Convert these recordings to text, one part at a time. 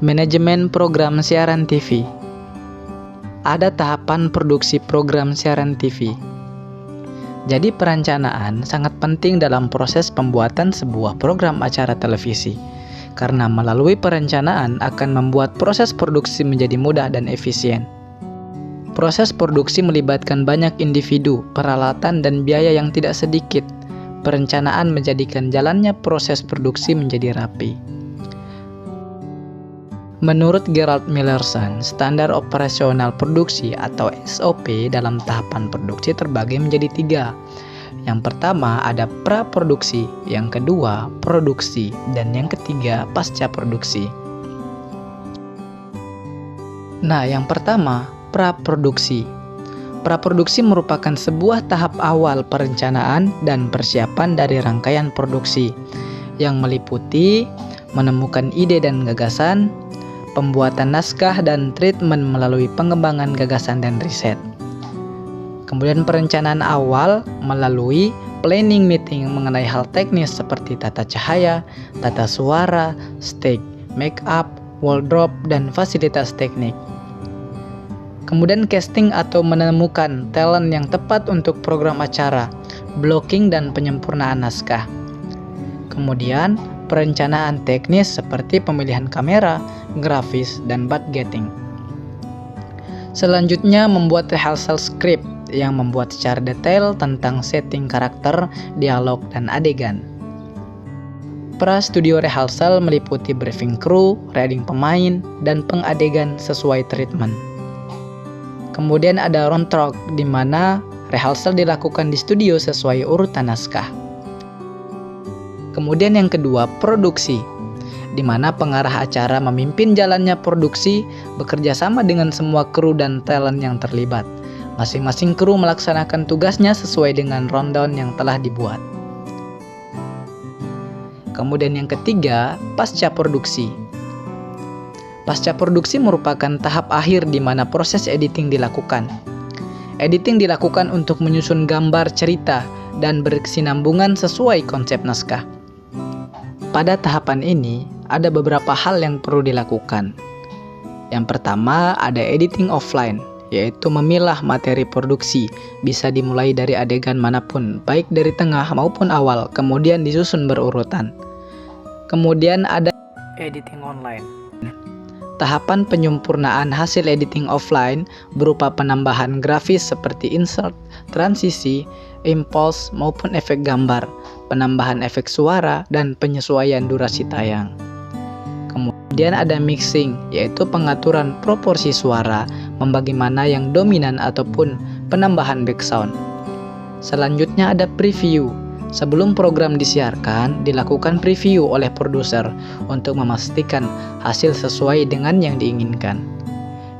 Manajemen program siaran TV. Ada tahapan produksi program siaran TV. Jadi perencanaan sangat penting dalam proses pembuatan sebuah program acara televisi. Karena melalui perencanaan akan membuat proses produksi menjadi mudah dan efisien. Proses produksi melibatkan banyak individu, peralatan, dan biaya yang tidak sedikit. Perencanaan menjadikan jalannya proses produksi menjadi rapi. Menurut Gerald Millerson, standar operasional produksi atau SOP dalam tahapan produksi terbagi menjadi 3. Yang pertama ada praproduksi, yang kedua produksi, dan yang ketiga pasca produksi. Nah, yang pertama, praproduksi. Praproduksi merupakan sebuah tahap awal perencanaan dan persiapan dari rangkaian produksi yang meliputi menemukan ide dan gagasan, pembuatan naskah dan treatment melalui pengembangan gagasan dan riset. Kemudian perencanaan awal melalui planning meeting mengenai hal teknis seperti tata cahaya, tata suara, stage, make up, wardrobe, dan fasilitas teknik. Kemudian casting atau menemukan talent yang tepat untuk program acara, blocking dan penyempurnaan naskah. Kemudian perencanaan teknis seperti pemilihan kamera, grafis, dan budgeting. Selanjutnya membuat rehearsal script yang membuat secara detail tentang setting karakter, dialog, dan adegan. Pra-studio rehearsal meliputi briefing kru, reading pemain, dan pengadegan sesuai treatment. Kemudian ada round-talk di mana rehearsal dilakukan di studio sesuai urutan naskah. Kemudian yang kedua, produksi, di mana pengarah acara memimpin jalannya produksi bekerja sama dengan semua kru dan talent yang terlibat. Masing-masing kru melaksanakan tugasnya sesuai dengan rundown yang telah dibuat. Kemudian yang ketiga, pasca produksi. Pasca produksi merupakan tahap akhir di mana proses editing dilakukan. Editing dilakukan untuk menyusun gambar cerita dan berkesinambungan sesuai konsep naskah. Pada tahapan ini, ada beberapa hal yang perlu dilakukan. Yang pertama, ada editing offline, yaitu memilah materi produksi. Bisa dimulai dari adegan manapun, baik dari tengah maupun awal, kemudian disusun berurutan. Kemudian ada editing online. Tahapan penyempurnaan hasil editing offline berupa penambahan grafis seperti insert, transisi, impulse, maupun efek gambar, penambahan efek suara, dan penyesuaian durasi tayang. Kemudian ada mixing, yaitu pengaturan proporsi suara, membagi mana yang dominan ataupun penambahan background. Selanjutnya ada preview. Sebelum program disiarkan, dilakukan preview oleh produser untuk memastikan hasil sesuai dengan yang diinginkan.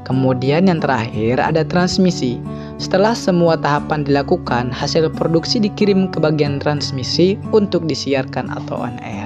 Kemudian yang terakhir ada transmisi. Setelah semua tahapan dilakukan, hasil produksi dikirim ke bagian transmisi untuk disiarkan atau on air.